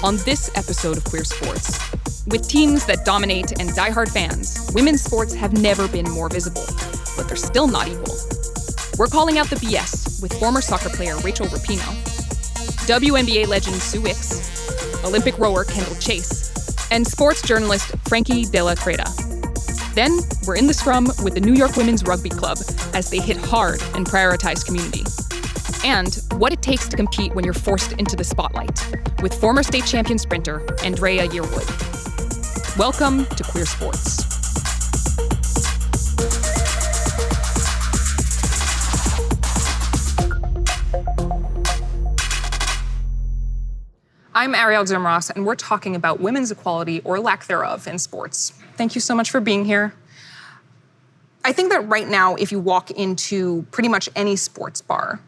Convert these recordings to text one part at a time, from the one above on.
On this episode of Queer Sports, with teams that dominate and diehard fans, women's sports have never been more visible, but they're still not equal. We're calling out the BS with former soccer player Rachel Rapinoe, WNBA legend Sue Wicks, Olympic rower Kendall Chase, and sports journalist Frankie De La Creta. Then, we're in the scrum with the New York Women's Rugby Club as they hit hard and prioritize community. And what it takes to compete when you're forced into the spotlight with former state champion sprinter Andraya Yearwood. Welcome to Queer Sports. I'm Ariel Zimros, and we're talking about women's equality or lack thereof in sports. Thank you so much for being here. I think that right now, if you walk into pretty much any sports bar,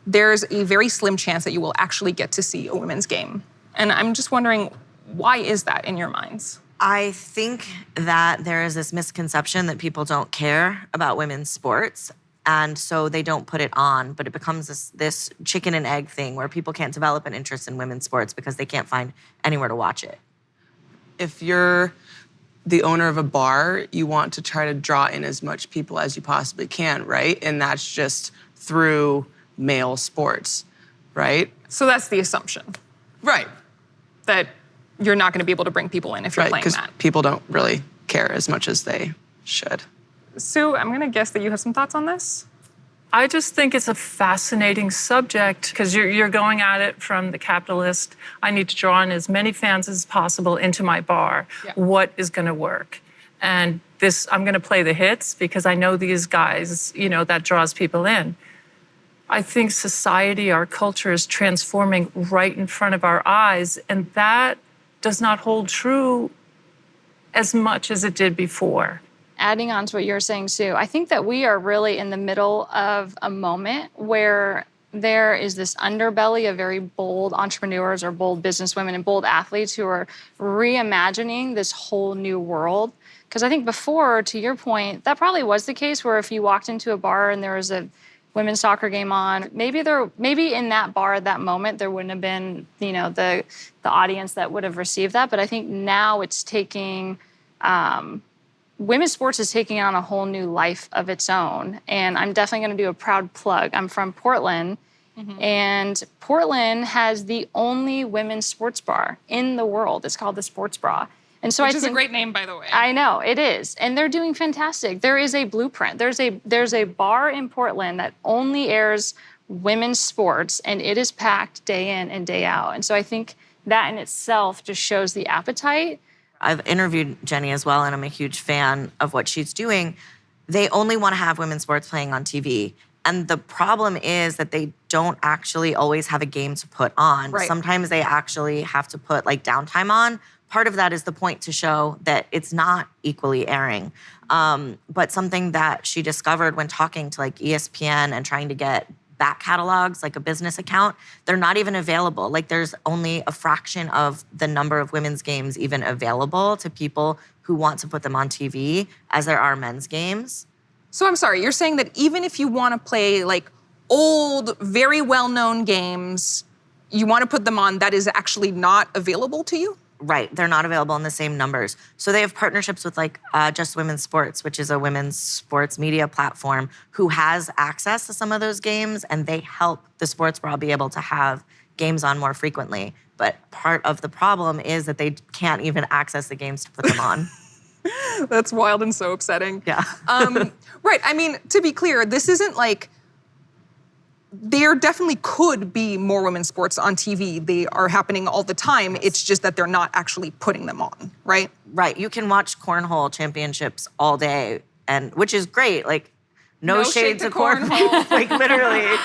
there's a very slim chance that you will actually get to see a women's game. And I'm just wondering, why is that in your minds? I think that there is this misconception that people don't care about women's sports, and so they don't put it on, but it becomes this chicken and egg thing where people can't develop an interest in women's sports because they can't find anywhere to watch it. If you're the owner of a bar, you want to try to draw in as much people as you possibly can, right? And that's just through male sports, right? So that's the assumption. Right. That you're not going to be able to bring people in if you're playing that. Because people don't really care as much as they should. Sue, I'm going to guess that you have some thoughts on this? I just think it's a fascinating subject because you're going at it from the capitalist. I need to draw in as many fans as possible into my bar. Yeah. What is going to work? And this, I'm going to play the hits because I know these guys, that draws people in. I think society, our culture is transforming right in front of our eyes, and that does not hold true as much as it did before. Adding on to what you're saying, Sue, I think that we are really in the middle of a moment where there is this underbelly of very bold entrepreneurs or bold businesswomen and bold athletes who are reimagining this whole new world. Because I think before, to your point, that probably was the case where if you walked into a bar and there was a women's soccer game on, maybe in that bar at that moment there wouldn't have been, the audience that would have received that. But I think now it's taking women's sports is taking on a whole new life of its own. And I'm definitely going to do a proud plug. I'm from Portland, and Portland has the only women's sports bar in the world. It's called the Sports Bra. And so Which is a great name, by the way. I know, it is. And they're doing fantastic. There is a blueprint. There's a bar in Portland that only airs women's sports, and it is packed day in and day out. And so I think that in itself just shows the appetite. I've interviewed Jenny as well, and I'm a huge fan of what she's doing. They only want to have women's sports playing on TV. And the problem is that they don't actually always have a game to put on. Right. Sometimes they actually have to put downtime on. Part of that is the point to show that it's not equally airing. But something that she discovered when talking to ESPN and trying to get back catalogs, like a business account, they're not even available. There's only a fraction of the number of women's games even available to people who want to put them on TV as there are men's games. So I'm sorry, you're saying that even if you want to play old, very well-known games, you want to put them on, that is actually not available to you? Right, they're not available in the same numbers. So they have partnerships with Just Women's Sports, which is a women's sports media platform who has access to some of those games, and they help the Sports Bra be able to have games on more frequently. But part of the problem is that they can't even access the games to put them on. That's wild and so upsetting. Yeah. Right, I mean, to be clear, this isn't there definitely could be more women's sports on TV. They are happening all the time. It's just that they're not actually putting them on, right? Right. You can watch cornhole championships all day, and which is great. No shade to cornhole. Literally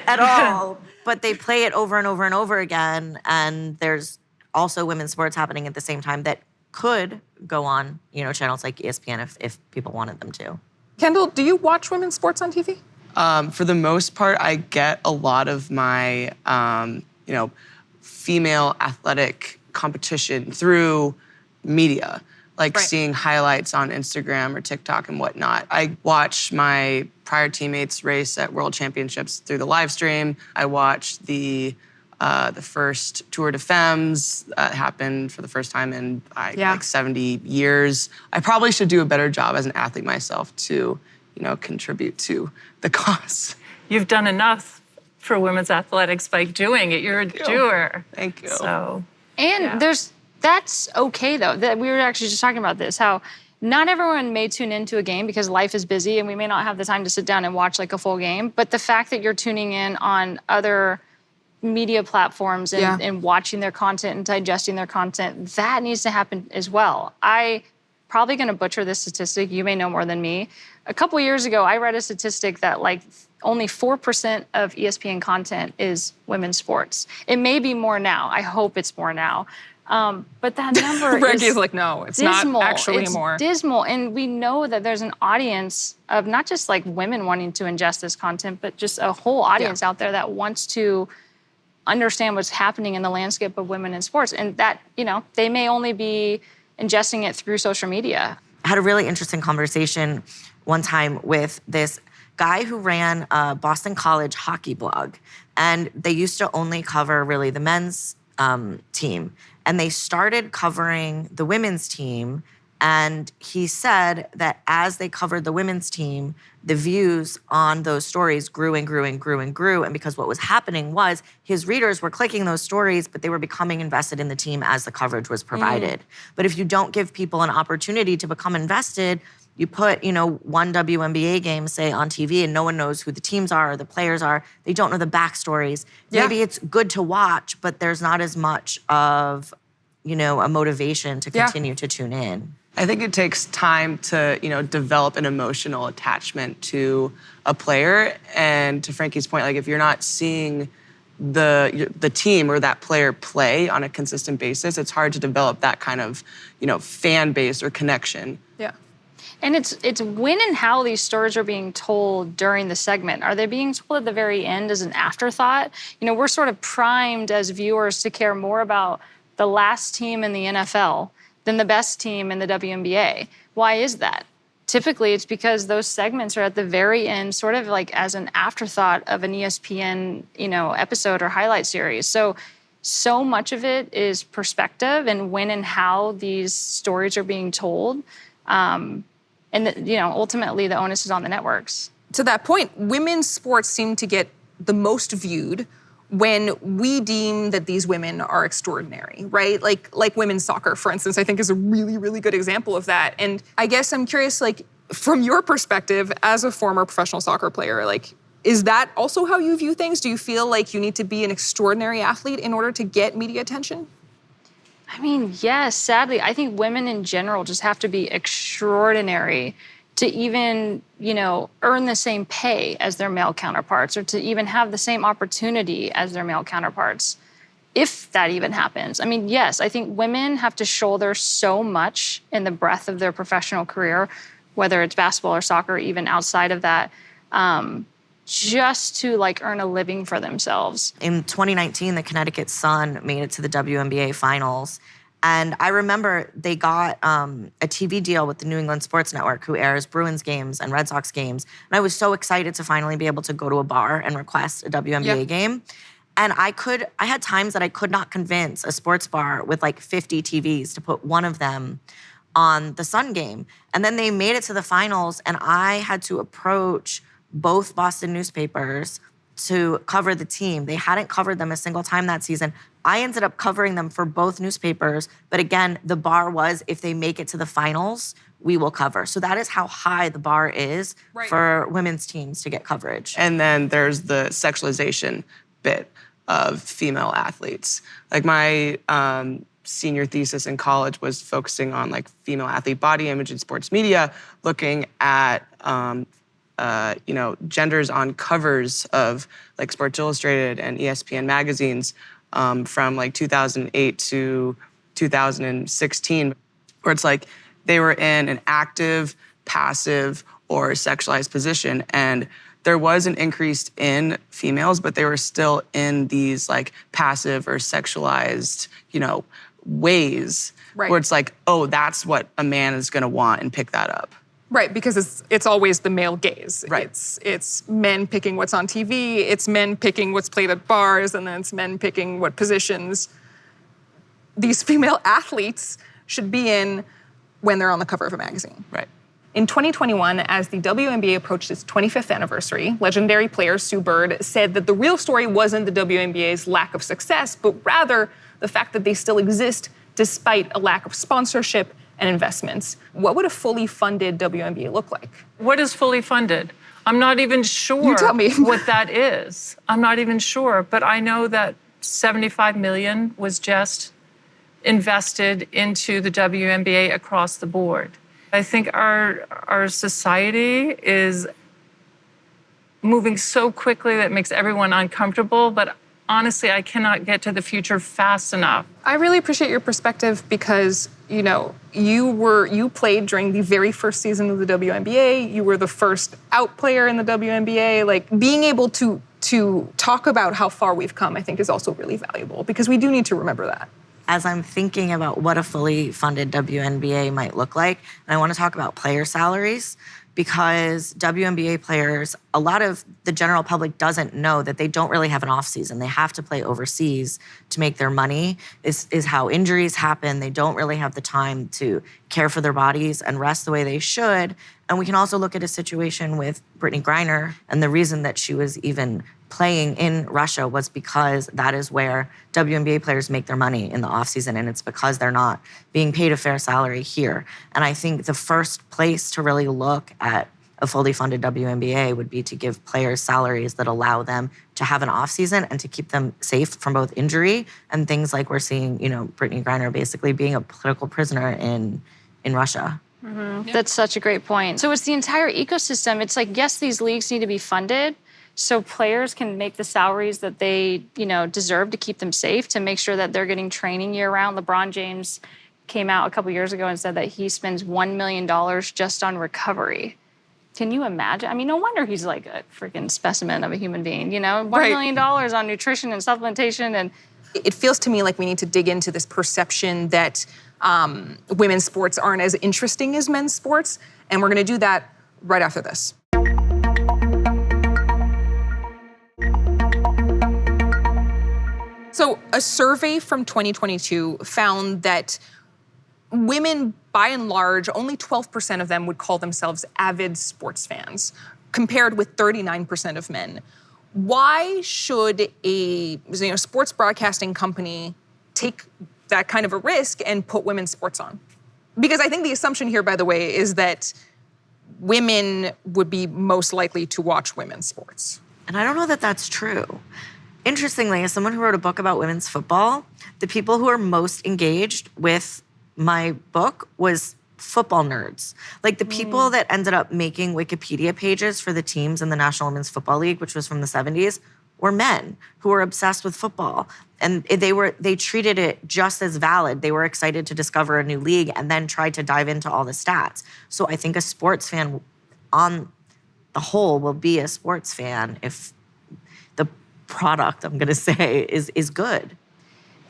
at all. But they play it over and over and over again, and there's also women's sports happening at the same time that could go on, channels like ESPN if people wanted them to. Kendall, do you watch women's sports on TV? For the most part, I get a lot of my, female athletic competition through media, seeing highlights on Instagram or TikTok and whatnot. I watch my prior teammates race at World Championships through the live stream. I watch the the first Tour de Femmes happened for the first time in like 70 years. I probably should do a better job as an athlete myself to, contribute to the cause. You've done enough for women's athletics by doing it. You're a doer. Thank you. So, And that's okay though. That we were actually just talking about this, how not everyone may tune into a game because life is busy and we may not have the time to sit down and watch like a full game. But the fact that you're tuning in on other media platforms and watching their content and digesting their content, that needs to happen as well. I probably going to butcher this statistic. You may know more than me. A couple years ago, I read a statistic that like only 4% of ESPN content is women's sports. It may be more now. I hope it's more now. But that number Reggie's like, no, it's dismal. not actually It's more. dismal. And we know that there's an audience of not just like women wanting to ingest this content, but just a whole audience out there that wants to understand what's happening in the landscape of women in sports. And that, they may only be ingesting it through social media. I had a really interesting conversation one time with this guy who ran a Boston College hockey blog. And they used to only cover really the men's team. And they started covering the women's team. And he said that as they covered the women's team, the views on those stories grew and grew and grew and grew. And because what was happening was his readers were clicking those stories, but they were becoming invested in the team as the coverage was provided. But if you don't give people an opportunity to become invested, you put, one WNBA game, say, on TV and no one knows who the teams are or the players are. They don't know the backstories. Yeah. Maybe it's good to watch, but there's not as much of, a motivation to continue to tune in. I think it takes time to, develop an emotional attachment to a player. And to Frankie's point, like if you're not seeing the team or that player play on a consistent basis, it's hard to develop that kind of, fan base or connection. Yeah. And it's when and how these stories are being told during the segment. Are they being told at the very end as an afterthought? We're sort of primed as viewers to care more about the last team in the NFL than the best team in the WNBA. Why is that? Typically, it's because those segments are at the very end, sort of like as an afterthought of an ESPN, episode or highlight series. So much of it is perspective and when and how these stories are being told. Ultimately, the onus is on the networks. To that point, women's sports seem to get the most viewed when we deem that these women are extraordinary, right? Like women's soccer, for instance, I think is a really, really good example of that. And I guess I'm curious, like, from your perspective as a former professional soccer player, like, is that also how you view things? Do you feel like you need to be an extraordinary athlete in order to get media attention? I mean, yes, sadly, I think women in general just have to be extraordinary to even, earn the same pay as their male counterparts or to even have the same opportunity as their male counterparts, if that even happens. I mean, yes, I think women have to shoulder so much in the breadth of their professional career, whether it's basketball or soccer, even outside of that, just to earn a living for themselves. In 2019, the Connecticut Sun made it to the WNBA finals. And I remember they got a TV deal with the New England Sports Network, who airs Bruins games and Red Sox games. And I was so excited to finally be able to go to a bar and request a WNBA game. And I had times that I could not convince a sports bar with 50 TVs to put one of them on the Sun game. And then they made it to the finals, and I had to approach both Boston newspapers to cover the team. They hadn't covered them a single time that season. I ended up covering them for both newspapers. But again, the bar was, if they make it to the finals, we will cover. So that is how high the bar is for women's teams to get coverage. And then there's the sexualization bit of female athletes. Like my senior thesis in college was focusing on female athlete body image in sports media, looking at genders on covers of Sports Illustrated and ESPN magazines from 2008 to 2016, where it's they were in an active, passive, or sexualized position. And there was an increase in females, but they were still in these passive or sexualized, ways where it's oh, that's what a man is gonna want and pick that up. Right, because it's always the male gaze. Right. It's men picking what's on TV, it's men picking what's played at bars, and then it's men picking what positions these female athletes should be in when they're on the cover of a magazine. Right. In 2021, as the WNBA approached its 25th anniversary, legendary player Sue Bird said that the real story wasn't the WNBA's lack of success, but rather the fact that they still exist despite a lack of sponsorship and investments. What would a fully funded WNBA look like? What is fully funded? I'm not even sure You tell me. what that is. I'm not even sure, but I know that $75 million was just invested into the WNBA across the board. I think our society is moving so quickly that it makes everyone uncomfortable, but honestly, I cannot get to the future fast enough. I really appreciate your perspective because, you played during the very first season of the WNBA. You were the first out player in the WNBA. Like, being able to talk about how far we've come, I think, is also really valuable because we do need to remember that. As I'm thinking about what a fully funded WNBA might look like, and I want to talk about player salaries, because WNBA players, a lot of the general public doesn't know that they don't really have an off season. They have to play overseas to make their money, is how injuries happen. They don't really have the time to care for their bodies and rest the way they should. And we can also look at a situation with Brittany Griner, and the reason that she was even playing in Russia was because that is where WNBA players make their money in the offseason, and it's because they're not being paid a fair salary here. And I think the first place to really look at a fully funded WNBA would be to give players salaries that allow them to have an offseason and to keep them safe from both injury and things like we're seeing, Brittany Griner basically being a political prisoner in Russia. Mm-hmm. Yeah. That's such a great point. So it's the entire ecosystem. It's like, yes, these leagues need to be funded, so players can make the salaries that they, deserve to keep them safe, to make sure that they're getting training year-round. LeBron James came out a couple years ago and said that he spends $1 million just on recovery. Can you imagine? I mean, no wonder he's like a freaking specimen of a human being, $1 million on nutrition and supplementation. And it feels to me like we need to dig into this perception that women's sports aren't as interesting as men's sports, and we're going to do that right after this. So a survey from 2022 found that women, by and large, only 12% of them would call themselves avid sports fans, compared with 39% of men. Why should a sports broadcasting company take that kind of a risk and put women's sports on? Because I think the assumption here, by the way, is that women would be most likely to watch women's sports. And I don't know that that's true. Interestingly, as someone who wrote a book about women's football, the people who are most engaged with my book was football nerds. Like the people that ended up making Wikipedia pages for the teams in the National Women's Football League, which was from the 70s, were men who were obsessed with football. And they treated it just as valid. They were excited to discover a new league and then tried to dive into all the stats. So I think a sports fan on the whole will be a sports fan if the product, I'm gonna say, is good.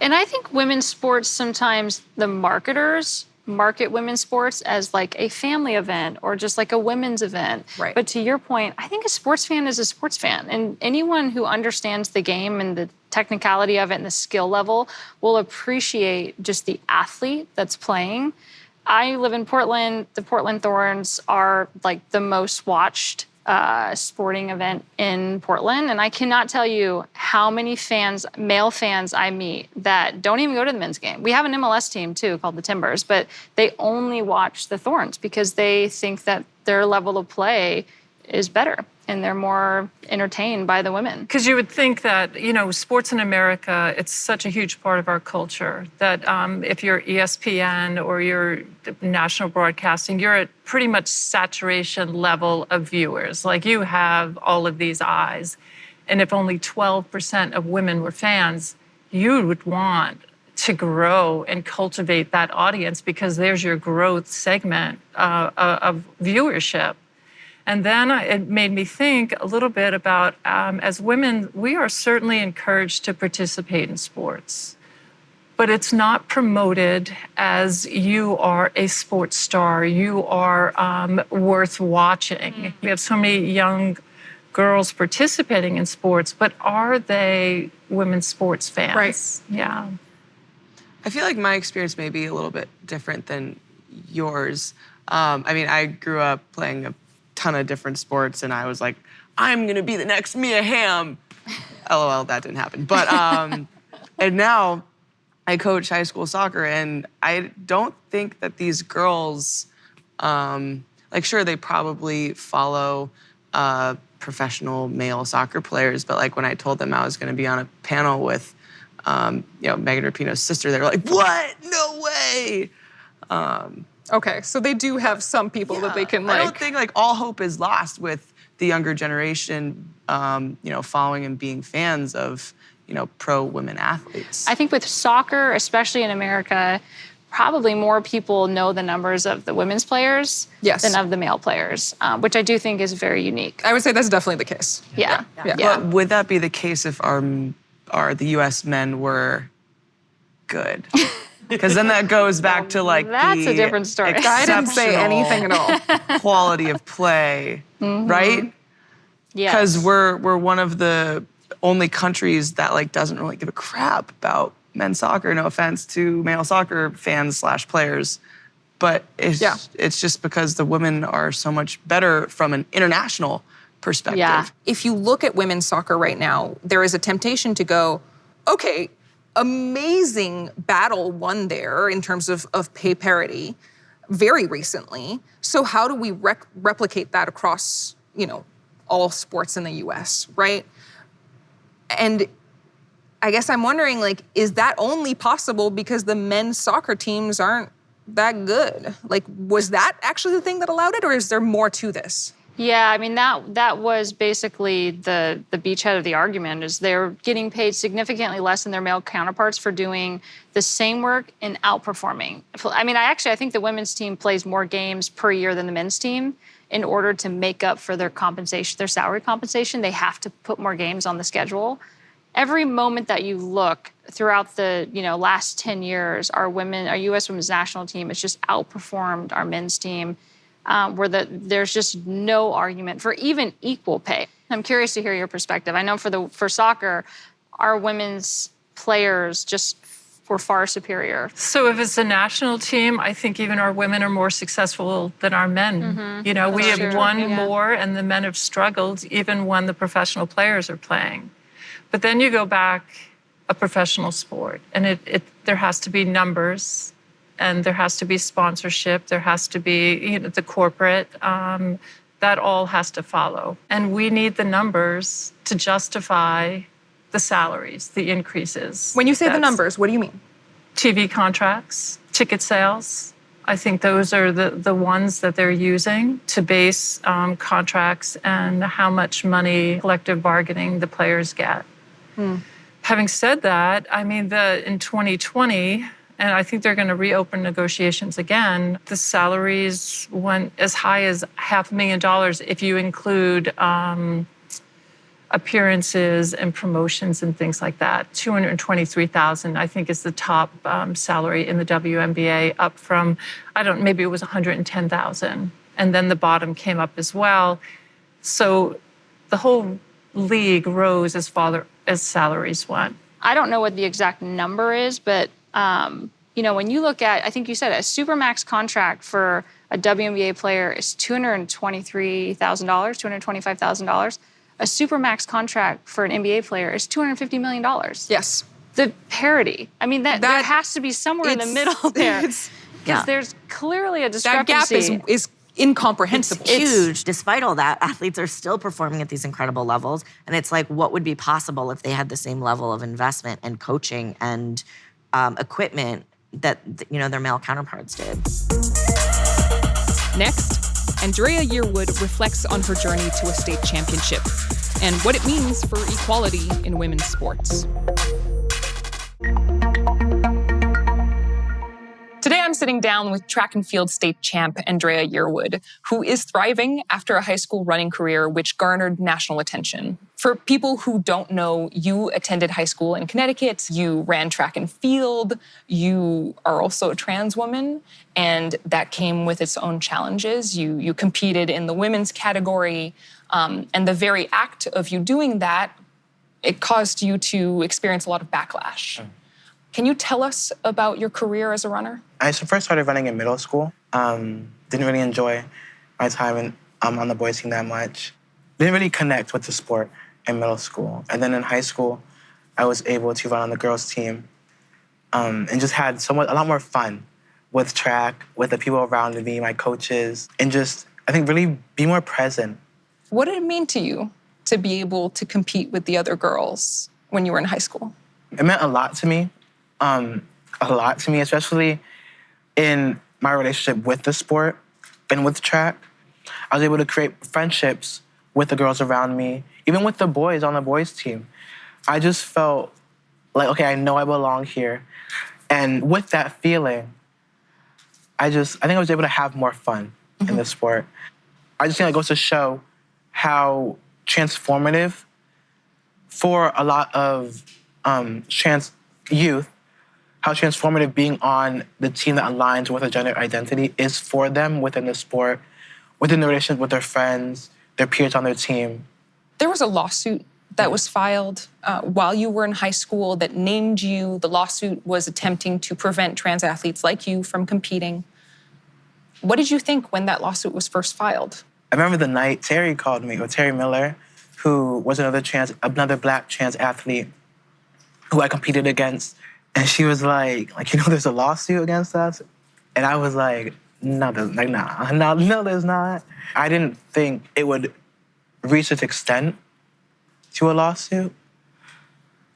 And I think women's sports, sometimes the marketers market women's sports as like a family event or just like a women's event. Right. But to your point, I think a sports fan is a sports fan. And anyone who understands the game and the technicality of it and the skill level will appreciate just the athlete that's playing. I live in Portland. The Portland Thorns are like the most watched sporting event in Portland. And I cannot tell you how many fans, male fans I meet that don't even go to the men's game. We have an MLS team too called the Timbers, but they only watch the Thorns because they think that their level of play is better and they're more entertained by the women. Because you would think that, sports in America, it's such a huge part of our culture that if you're ESPN or you're national broadcasting, you're at pretty much saturation level of viewers. Like you have all of these eyes. And if only 12% of women were fans, you would want to grow and cultivate that audience because there's your growth segment of viewership. And then it made me think a little bit about, as women, we are certainly encouraged to participate in sports. but it's not promoted as you are a sports star, you are worth watching. We have so many young girls participating in sports, but are they women's sports fans? Right. Yeah. I feel like my experience may be a little bit different than yours. I mean, I grew up playing a ton of different sports, and I was like, I'm gonna be the next Mia Hamm. LOL, that didn't happen. But, and now I coach high school soccer, and I don't think that these girls, like, sure, they probably follow professional male soccer players, but like when I told them I was gonna be on a panel with, Megan Rapinoe's sister, they were like, what? No way. Okay, so they do have some people that they can like. I don't think like all hope is lost with the younger generation, following and being fans of, pro women athletes. I think with soccer, especially in America, probably more people know the numbers of the women's players than of the male players, which I do think is very unique. I would say that's definitely the case. Yeah. But would that be the case if the U.S. men were good? Because then that goes back to like That's a different story. I didn't say anything at all. Quality of play, right? Yes. Because we're one of the only countries that like doesn't really give a crap about men's soccer. No offense to male soccer fans / players, but it's just because the women are so much better from an international perspective. Yeah. If you look at women's soccer right now, there is a temptation to go, okay, amazing battle won there in terms of pay parity very recently. So how do we replicate that across, all sports in the US, right? And I guess I'm wondering, like, is that only possible because the men's soccer teams aren't that good? Like, was that actually the thing that allowed it, or is there more to this? Yeah, I mean, that was basically the beachhead of the argument, is they're getting paid significantly less than their male counterparts for doing the same work and outperforming. I mean, I think the women's team plays more games per year than the men's team. In order to make up for their compensation, their salary compensation, they have to put more games on the schedule. Every moment that you look throughout the last 10 years, our U.S. women's national team has just outperformed our men's team, where there's just no argument for even equal pay. I'm curious to hear your perspective. I know for soccer, our women's players just were far superior. So if it's a national team, I think even our women are more successful than our men. We have won more, and the men have struggled even when the professional players are playing. But then you go back a professional sport, and there has to be numbers, and there has to be sponsorship, there has to be the corporate, that all has to follow. And we need the numbers to justify the salaries, the increases. When you say the numbers, what do you mean? TV contracts, ticket sales. I think those are the ones that they're using to base contracts and how much money collective bargaining the players get. Having said that, I mean, in 2020, and I think they're going to reopen negotiations again, the salaries went as high as $500,000 if you include appearances and promotions and things like that. $223,000, I think, is the top salary in the WNBA, up from, maybe it was $110,000. And then the bottom came up as well. So the whole league rose as far as salaries went. I don't know what the exact number is, but when you look at, I think you said a supermax contract for a WNBA player is $223,000, $225,000. A supermax contract for an NBA player is $250 million. Yes. The parity. I mean, that there has to be somewhere in the middle there. Because there's clearly a discrepancy. That gap is incomprehensible. It's huge. Despite all that, athletes are still performing at these incredible levels. And it's like, what would be possible if they had the same level of investment and coaching and equipment that their male counterparts did? Next, Andraya Yearwood reflects on her journey to a state championship and what it means for equality in women's sports. Today I'm sitting down with track and field state champ Andraya Yearwood, who is thriving after a high school running career which garnered national attention. For people who don't know, you attended high school in Connecticut, you ran track and field, you are also a trans woman, and that came with its own challenges. You competed in the women's category, and the very act of you doing that, it caused you to experience a lot of backlash. Can you tell us about your career as a runner? I first started running in middle school. Didn't really enjoy my time on the boys' team that much. Didn't really connect with the sport in middle school. And then in high school, I was able to run on the girls' team and just had a lot more fun with track, with the people around me, my coaches, and just, I think, really be more present. What did it mean to you to be able to compete with the other girls when you were in high school? It meant a lot to me. Especially in my relationship with the sport and with track. I was able to create friendships with the girls around me, even with the boys on the boys' team. I just felt like, okay, I know I belong here. And with that feeling, I think I was able to have more fun in the sport. I just think it goes to show how transformative for a lot of trans youth, how transformative being on the team that aligns with a gender identity is for them within the sport, within the relationship with their friends, their peers on their team. There was a lawsuit that was filed while you were in high school that named you. The lawsuit was attempting to prevent trans athletes like you from competing. What did you think when that lawsuit was first filed? I remember the night Terry called me, or Terry Miller, who was another Black trans athlete who I competed against. And she was like, there's a lawsuit against us? And I was like, no, there's not. I didn't think it would reach its extent to a lawsuit.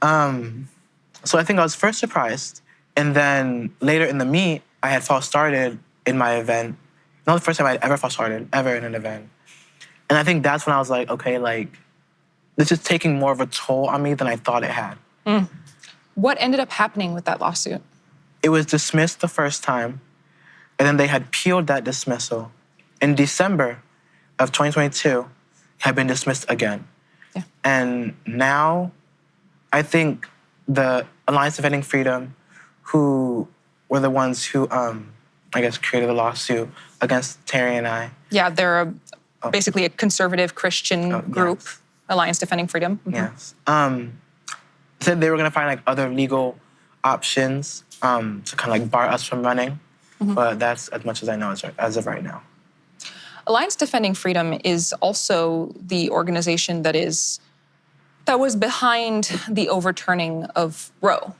So I think I was first surprised. And then later in the meet, I had false started in my event. Not the first time I'd ever false started, ever in an event. And I think that's when I was like, okay, this is taking more of a toll on me than I thought it had. What ended up happening with that lawsuit? It was dismissed the first time, and then they had appealed that dismissal. In December of 2022, it had been dismissed again. Yeah. And now, I think the Alliance Defending Freedom, who were the ones who, created the lawsuit against Terry and I. Yeah, they're basically a conservative Christian group, yes. Alliance Defending Freedom. Yes. Said they were going to find other legal options to kind of bar us from running. But that's as much as I know as of right now. Alliance Defending Freedom is also the organization that was behind the overturning of Roe.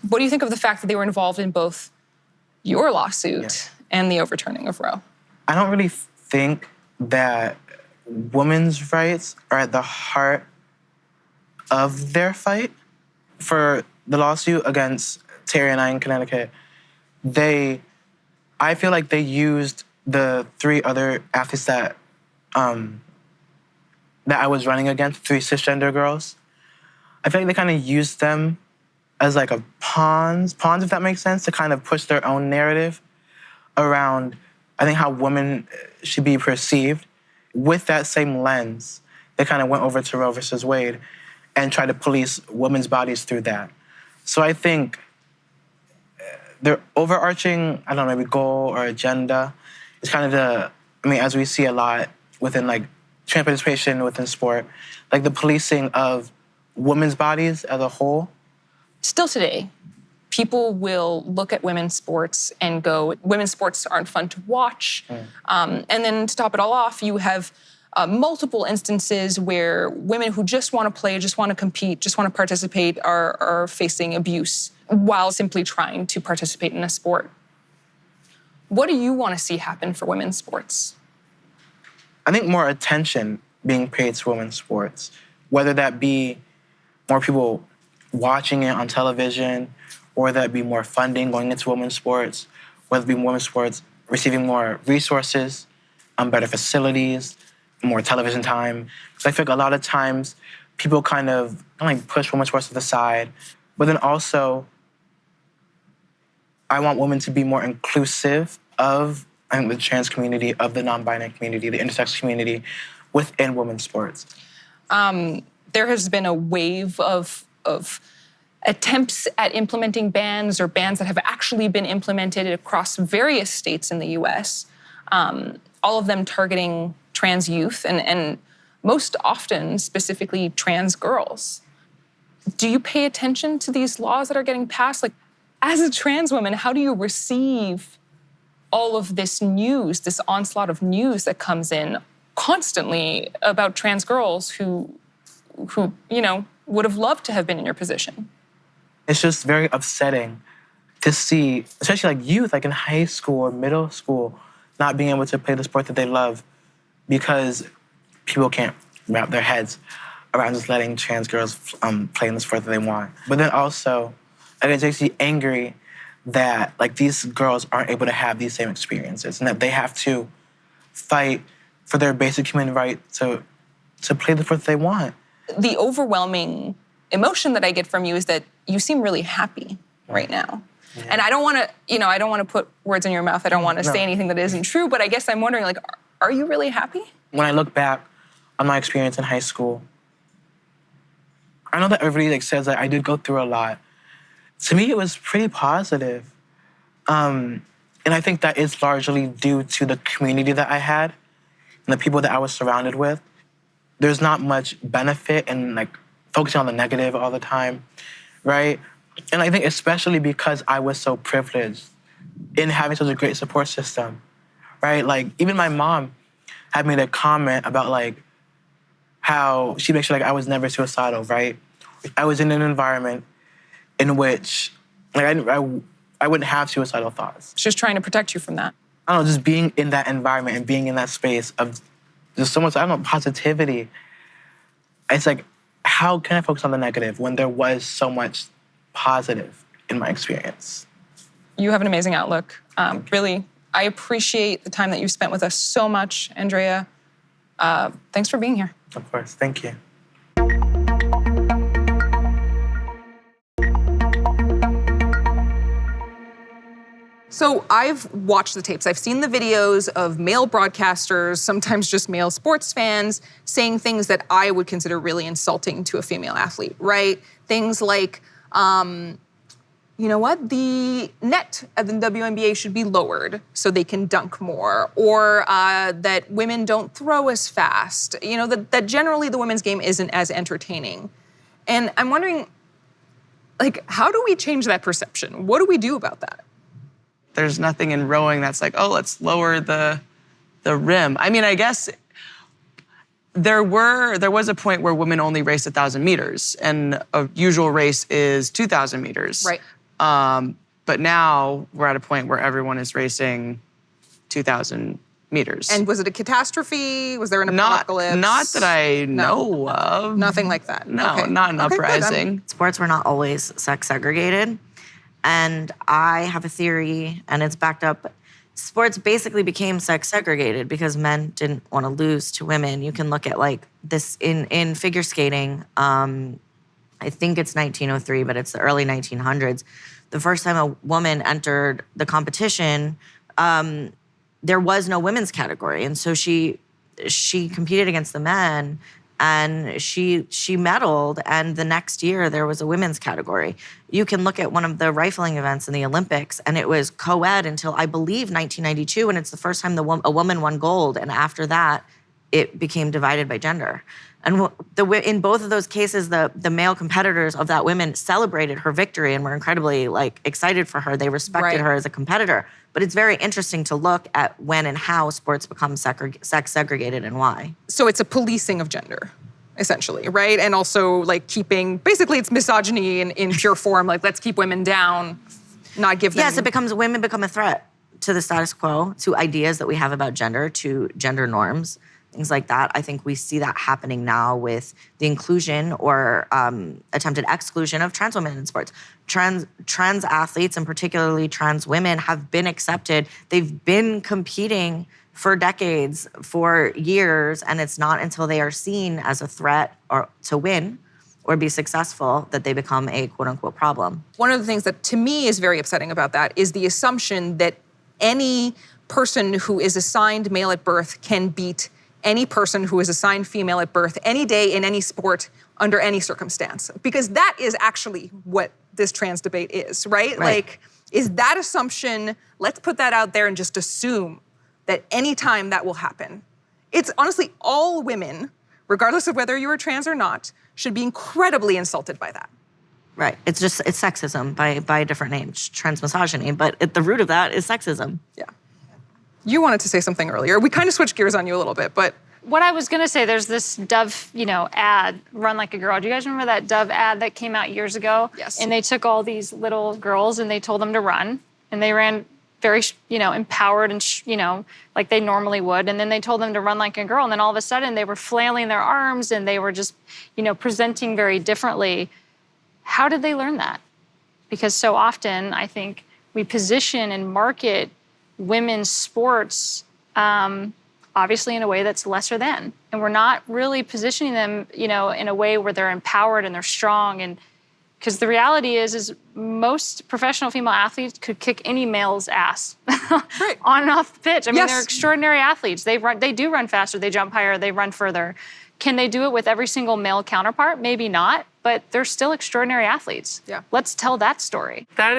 What do you think of the fact that they were involved in both your lawsuit and the overturning of Roe? I don't really think that women's rights are at the heart of their fight. For the lawsuit against Terry and I in Connecticut, I feel like they used the three other athletes that I was running against, three cisgender girls. I feel like they kind of used them as a pawns, if that makes sense, to kind of push their own narrative around, I think, how women should be perceived. With that same lens, they kind of went over to Roe versus Wade and tried to police women's bodies through that. So I think their overarching, maybe goal or agenda is kind of as we see a lot within trans participation within sport, the policing of women's bodies as a whole. Still today, people will look at women's sports and go, women's sports aren't fun to watch. And then to top it all off, you have multiple instances where women who just want to play, just want to compete, just want to participate are facing abuse while simply trying to participate in a sport. What do you want to see happen for women's sports? I think more attention being paid to women's sports, whether that be more people watching it on television, or that be more funding going into women's sports, whether it be women's sports receiving more resources, better facilities, more television time. Because I feel like a lot of times people kind of push women's sports to the side, but then also I want women to be more inclusive of the trans community, of the non-binary community, the intersex community within women's sports. There has been a wave of attempts at implementing bans or bans that have actually been implemented across various states in the US, all of them targeting trans youth and most often specifically trans girls. Do you pay attention to these laws that are getting passed? Like, as a trans woman, how do you receive all of this news, this onslaught of news that comes in constantly about trans girls who would have loved to have been in your position? It's just very upsetting to see, especially like youth, like in high school or middle school, not being able to play the sport that they love because people can't wrap their heads around just letting trans girls play in the sport that they want. But then also, like, it makes me angry that like these girls aren't able to have these same experiences and that they have to fight for their basic human right to play the sport that they want. The overwhelming emotion that I get from you is that you seem really happy right now. Yeah. And I don't want to put words in your mouth. I don't want to say anything that isn't true, but I guess I'm wondering, like, are you really happy? When I look back on my experience in high school, I know that everybody like says that I did go through a lot. To me, it was pretty positive. And I think that is largely due to the community that I had and the people that I was surrounded with. There's not much benefit in like focusing on the negative all the time, right? And I think especially because I was so privileged in having such a great support system, right? Like even my mom had made a comment about like how she makes sure like I was never suicidal, right? I was in an environment in which like I wouldn't have suicidal thoughts. She's trying to protect you from that. I don't know, just being in that environment and being in that space of just so much, I don't know, positivity. It's like, how can I focus on the negative when there was so much positive in my experience? You have an amazing outlook. Really, I appreciate the time that you've spent with us so much, Andraya. Thanks for being here. Of course, thank you. So I've watched the tapes. I've seen the videos of male broadcasters, sometimes just male sports fans, saying things that I would consider really insulting to a female athlete, right? Things like, you know what, the net of the WNBA should be lowered so they can dunk more, or that women don't throw as fast, you know, that generally the women's game isn't as entertaining. And I'm wondering, like, how do we change that perception? What do we do about that? There's nothing in rowing that's like, oh, let's lower the rim. I mean, I guess there was a point where women only raced 1,000 meters, and a usual race is 2,000 meters. Right. But now we're at a point where everyone is racing 2,000 meters. And was it a catastrophe? Was there an apocalypse? Not that I know of. Nothing like that? No, okay. not an uprising. Sports were not always sex segregated. And I have a theory, and it's backed up. Sports basically became sex segregated because men didn't want to lose to women. You can look at like this in figure skating. I think it's 1903, but it's the early 1900s. The first time a woman entered the competition, there was no women's category. And so she competed against the men, and she medaled, and the next year there was a women's category. You can look at one of the rifling events in the Olympics, and it was co-ed until, I believe, 1992, and it's the first time a woman won gold, and after that, it became divided by gender. And in both of those cases, the male competitors of that women celebrated her victory and were incredibly excited for her. They respected her as a competitor. But it's very interesting to look at when and how sports become sex segregated and why. So it's a policing of gender, essentially, right? And also keeping, basically it's misogyny in pure form. Let's keep women down, not give them... Yes, women become a threat to the status quo, to ideas that we have about gender, to gender norms. Things like that. I think we see that happening now with the inclusion or attempted exclusion of trans women in sports. Trans athletes, and particularly trans women, have been accepted. They've been competing for decades, for years, and it's not until they are seen as a threat or to win or be successful that they become a quote unquote problem. One of the things that to me is very upsetting about that is the assumption that any person who is assigned male at birth can beat any person who is assigned female at birth any day in any sport under any circumstance. Because that is actually what this trans debate is, right? Like, is that assumption, let's put that out there and just assume that any time that will happen. It's honestly all women, regardless of whether you are trans or not, should be incredibly insulted by that. Right. It's sexism by a different name, trans misogyny, but at the root of that is sexism. Yeah. You wanted to say something earlier. We kind of switched gears on you a little bit, but. What I was gonna say, there's this Dove, ad, Run Like a Girl. Do you guys remember that Dove ad that came out years ago? Yes. And they took all these little girls and they told them to run, and they ran very, empowered and, like they normally would. And then they told them to run like a girl. And then all of a sudden they were flailing their arms and they were just, presenting very differently. How did they learn that? Because so often I think we position and market women's sports, obviously in a way that's lesser than. And we're not really positioning them, in a way where they're empowered and they're strong. And because the reality is most professional female athletes could kick any male's ass on and off the pitch. I mean, they're extraordinary athletes. They do run faster, they jump higher, they run further. Can they do it with every single male counterpart? Maybe not, but they're still extraordinary athletes. Yeah. Let's tell that story. That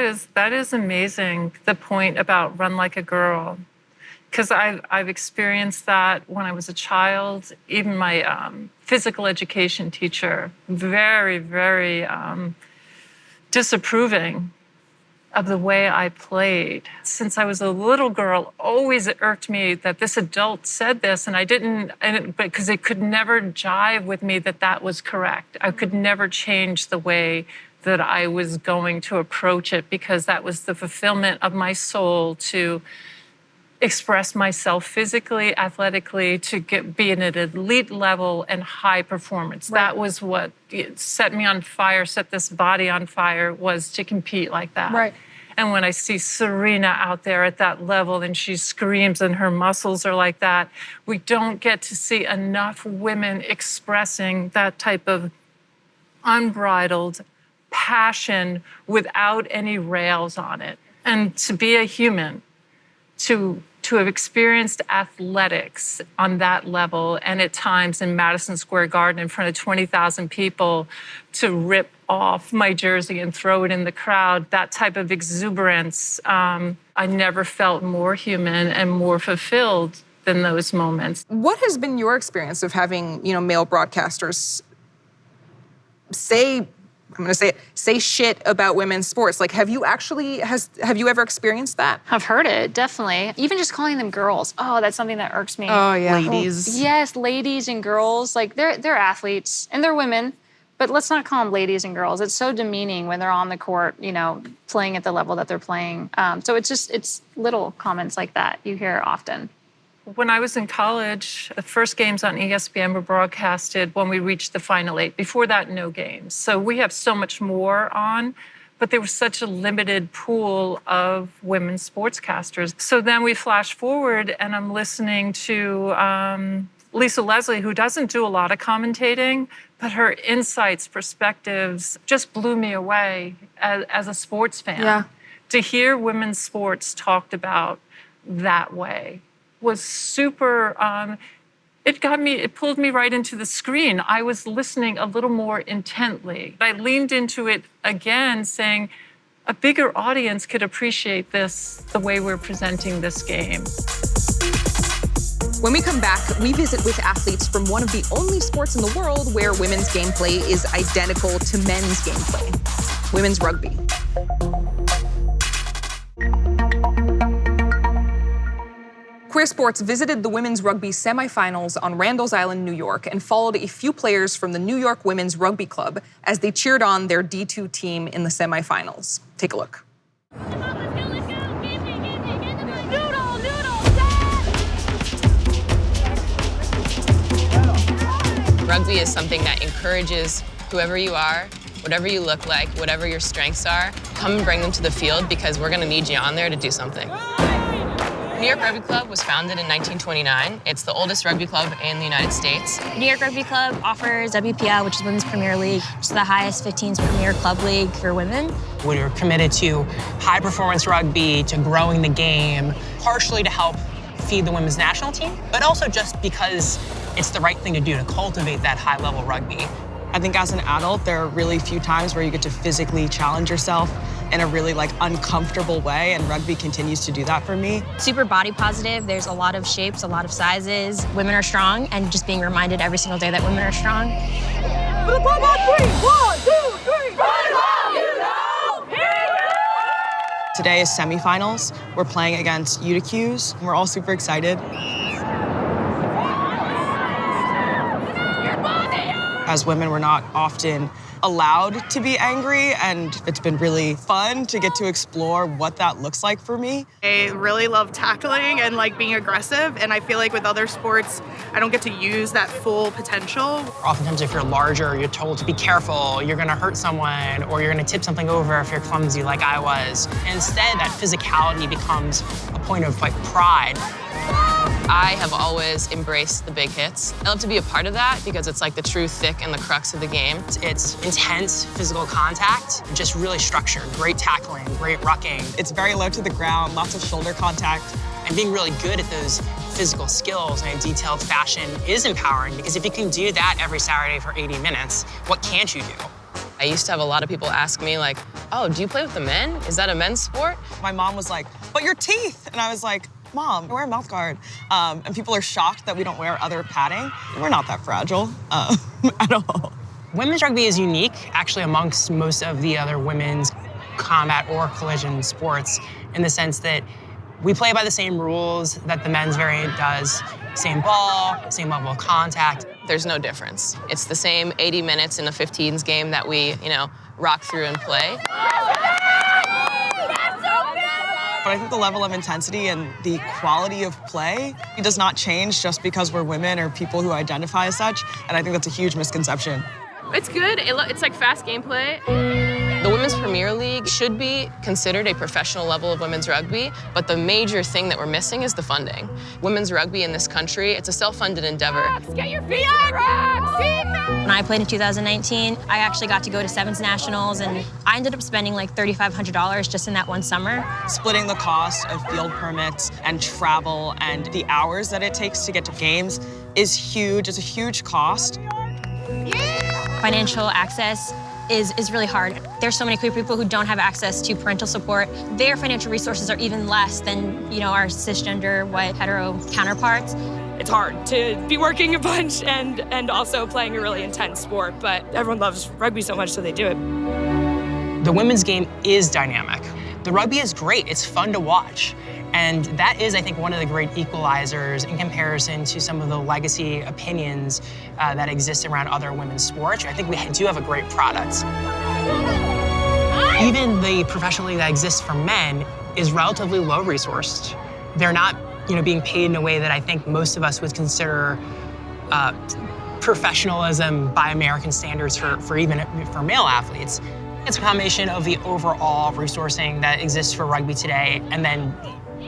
is amazing, the point about Run Like a Girl. Because I've experienced that when I was a child. Even my physical education teacher, very, very disapproving of the way I played. Since I was a little girl, always it irked me that this adult said this, but because it could never jive with me that was correct. I could never change the way that I was going to approach it, because that was the fulfillment of my soul to express myself physically, athletically, to be at an elite level and high performance. Right. That was what set me on fire, set this body on fire, was to compete like that. Right. And when I see Serena out there at that level and she screams and her muscles are like that, we don't get to see enough women expressing that type of unbridled passion without any rails on it. And to be a human, to have experienced athletics on that level, and at times in Madison Square Garden in front of 20,000 people, to rip off my jersey and throw it in the crowd, that type of exuberance, I never felt more human and more fulfilled than those moments. What has been your experience of having, male broadcasters say shit about women's sports? Like, have you ever experienced that? I've heard it, definitely. Even just calling them girls. Oh, that's something that irks me. Oh, yeah. Ladies. Yes, ladies and girls. Like, they're athletes and they're women, but let's not call them ladies and girls. It's so demeaning when they're on the court, playing at the level that they're playing. So it's little comments like that you hear often. When I was in college, the first games on ESPN were broadcasted when we reached the Final Eight. Before that, no games. So we have so much more on, but there was such a limited pool of women sportscasters. So then we flash forward, and I'm listening to Lisa Leslie, who doesn't do a lot of commentating, but her insights, perspectives just blew me away as a sports fan. Yeah. To hear women's sports talked about that way was super, it pulled me right into the screen. I was listening a little more intently. I leaned into it again, saying a bigger audience could appreciate this, the way we're presenting this game. When we come back, we visit with athletes from one of the only sports in the world where women's gameplay is identical to men's gameplay, women's rugby. Queer Sports visited the women's rugby semifinals on Randall's Island, New York, and followed a few players from the New York Women's Rugby Club as they cheered on their D2 team in the semifinals. Take a look. Rugby is something that encourages whoever you are, whatever you look like, whatever your strengths are, come and bring them to the field, because we're going to need you on there to do something. New York Rugby Club was founded in 1929. It's the oldest rugby club in the United States. New York Rugby Club offers WPL, which is Women's Premier League, which is the highest 15s Premier Club League for women. We're committed to high-performance rugby, to growing the game, partially to help feed the women's national team, but also just because it's the right thing to do to cultivate that high-level rugby. I think as an adult, there are really few times where you get to physically challenge yourself in a really uncomfortable way, and rugby continues to do that for me. Super body positive. There's a lot of shapes, a lot of sizes. Women are strong, and just being reminded every single day that women are strong. Today is semifinals. We're playing against UTQs, and we're all super excited. As women, we're not often allowed to be angry, and it's been really fun to get to explore what that looks like for me. I really love tackling and being aggressive, and I feel like with other sports, I don't get to use that full potential. Oftentimes, if you're larger, you're told to be careful, you're gonna hurt someone, or you're gonna tip something over if you're clumsy like I was. Instead, that physicality becomes a point of pride. I have always embraced the big hits. I love to be a part of that because it's the true thick and the crux of the game. It's intense physical contact, just really structured, great tackling, great rucking. It's very low to the ground, lots of shoulder contact. And being really good at those physical skills in a detailed fashion is empowering, because if you can do that every Saturday for 80 minutes, what can't you do? I used to have a lot of people ask me oh, do you play with the men? Is that a men's sport? My mom was like, but your teeth. And I was like, Mom, I wear a mouth guard. And people are shocked that we don't wear other padding. We're not that fragile at all. Women's rugby is unique, actually, amongst most of the other women's combat or collision sports, in the sense that we play by the same rules that the men's variant does. Same ball, same level of contact. There's no difference. It's the same 80 minutes in a 15s game that we, rock through and play. But I think the level of intensity and the quality of play does not change just because we're women or people who identify as such, and I think that's a huge misconception. It's good. It's fast gameplay. The Women's Premier League should be considered a professional level of women's rugby, but the major thing that we're missing is the funding. Women's rugby in this country, it's a self-funded endeavor. Get your feet on When I played in 2019, I actually got to go to Sevens Nationals, and I ended up spending $3,500 just in that one summer. Splitting the cost of field permits and travel and the hours that it takes to get to games is huge. It's a huge cost. Financial access is really hard. There's so many queer people who don't have access to parental support. Their financial resources are even less than, our cisgender, white, hetero counterparts. It's hard to be working a bunch and also playing a really intense sport, but everyone loves rugby so much, so they do it. The women's game is dynamic. The rugby is great. It's fun to watch. And that is, I think, one of the great equalizers in comparison to some of the legacy opinions that exist around other women's sports. I think we do have a great product. Even the professional league that exists for men is relatively low resourced. They're not, being paid in a way that I think most of us would consider professionalism by American standards for male athletes. It's a combination of the overall resourcing that exists for rugby today, and then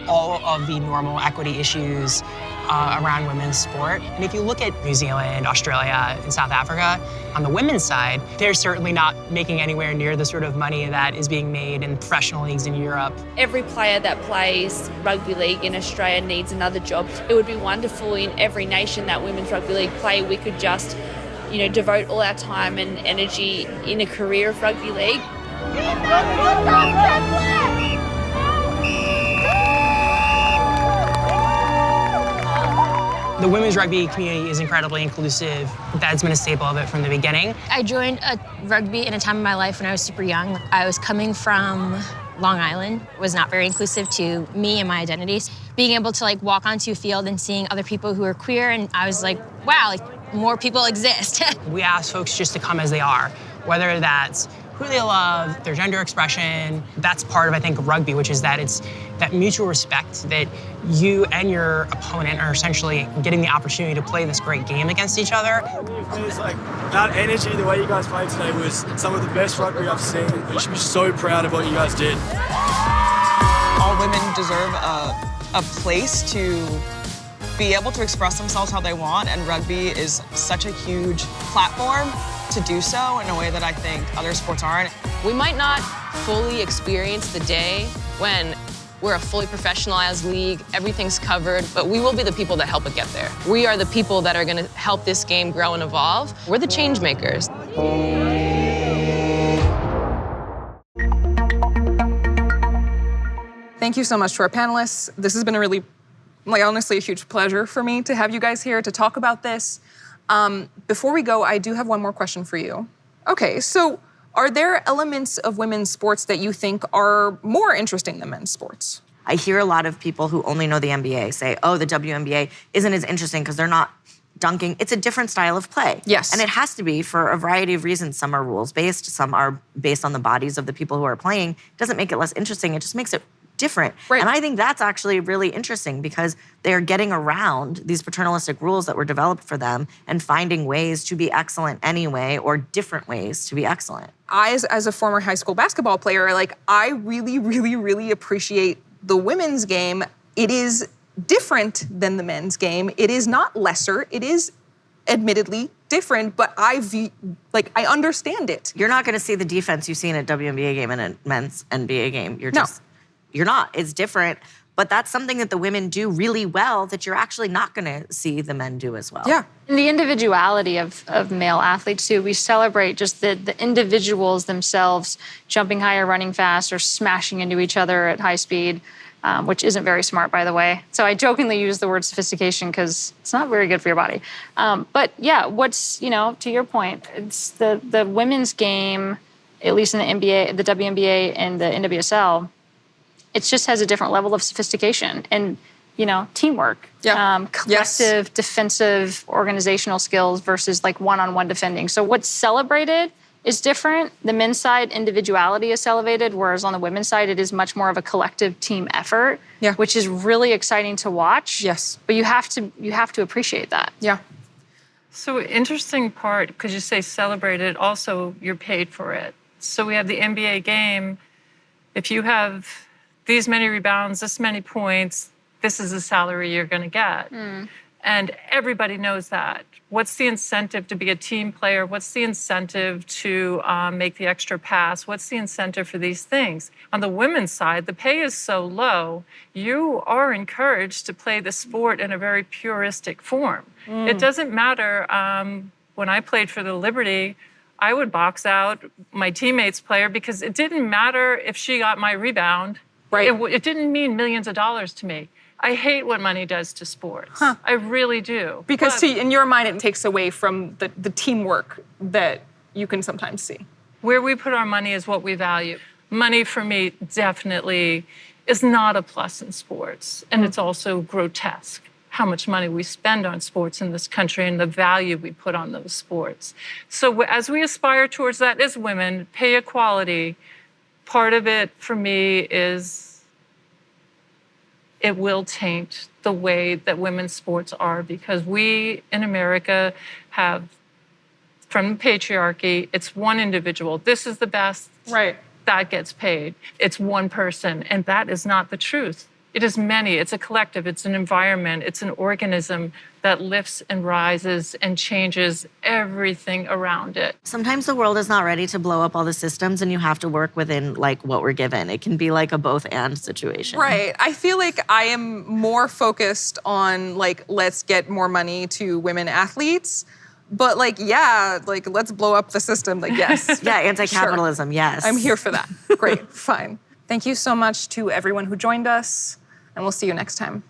all of the normal equity issues around women's sport. And if you look at New Zealand, Australia, and South Africa, on the women's side, they're certainly not making anywhere near the sort of money that is being made in professional leagues in Europe. Every player that plays rugby league in Australia needs another job. It would be wonderful in every nation that women's rugby league play, we could just, devote all our time and energy in a career of rugby league. The women's rugby community is incredibly inclusive. That's been a staple of it from the beginning. I joined rugby in a time in my life when I was super young. I was coming from Long Island. It was not very inclusive to me and my identities. Being able to walk onto a field and seeing other people who are queer, and I was like, wow, more people exist. We ask folks just to come as they are, whether that's who they love, their gender expression. That's part of, I think, rugby, which is that it's that mutual respect that you and your opponent are essentially getting the opportunity to play this great game against each other. It's that energy, the way you guys played today was some of the best rugby I've seen. You should be so proud of what you guys did. All women deserve a a place to be able to express themselves how they want, and rugby is such a huge platform to do so in a way that I think other sports aren't. We might not fully experience the day when we're a fully professionalized league, everything's covered, but we will be the people that help it get there. We are the people that are gonna help this game grow and evolve. We're the change makers. Thank you so much to our panelists. This has been a really, honestly, a huge pleasure for me to have you guys here to talk about this. Before we go, I do have one more question for you. Okay, so are there elements of women's sports that you think are more interesting than men's sports? I hear a lot of people who only know the NBA say, oh, the WNBA isn't as interesting because they're not dunking. It's a different style of play. Yes. And it has to be for a variety of reasons. Some are rules-based, some are based on the bodies of the people who are playing. It doesn't make it less interesting, it just makes it different. Right. And I think that's actually really interesting because they're getting around these paternalistic rules that were developed for them and finding ways to be excellent anyway, or different ways to be excellent. I, as a former high school basketball player, I really, really, really appreciate the women's game. It is different than the men's game. It is not lesser. It is admittedly different, but I understand it. You're not going to see the defense you see in a WNBA game and a men's NBA game. You're not. It's different. But that's something that the women do really well that you're actually not going to see the men do as well. Yeah. And the individuality of male athletes, too. We celebrate just the individuals themselves jumping higher, running fast, or smashing into each other at high speed, which isn't very smart, by the way. So I jokingly use the word sophistication because it's not very good for your body. But yeah, to your point, it's the women's game, at least in the NBA, the WNBA and the NWSL, it just has a different level of sophistication and, teamwork. Yeah. Collective, defensive, organizational skills versus one-on-one defending. So what's celebrated is different. The men's side, individuality is celebrated, whereas on the women's side, it is much more of a collective team effort, which is really exciting to watch. Yes. But you have to appreciate that. Yeah. So interesting part, because you say celebrated, also you're paid for it. So we have the NBA game. If you have these many rebounds, this many points, this is the salary you're going to get. And everybody knows that. What's the incentive to be a team player? What's the incentive to make the extra pass? What's the incentive for these things? On the women's side, the pay is so low, you are encouraged to play the sport in a very puristic form. It doesn't matter. When I played for the Liberty, I would box out my teammate's player because it didn't matter if she got my rebound. Right. It didn't mean millions of dollars to me. I hate what money does to sports. I really do. Because in your mind, it takes away from the teamwork that you can sometimes see. Where we put our money is what we value. Money, for me, definitely is not a plus in sports. And it's also grotesque how much money we spend on sports in this country and the value we put on those sports. So as we aspire towards that as women, pay equality, part of it for me is it will taint the way that women's sports are because we in America have, from patriarchy, it's one individual. This is the best. Right. That gets paid. It's one person, and that is not the truth. It is many. It's a collective. It's an environment. It's an organism that lifts and rises and changes everything around it. Sometimes the world is not ready to blow up all the systems and you have to work within what we're given. It can be like a both and situation. Right. I feel like I am more focused on let's get more money to women athletes. But let's blow up the system. Yes. Yeah, anti-capitalism, sure. Yes. I'm here for that. Great, fine. Thank you so much to everyone who joined us, and we'll see you next time.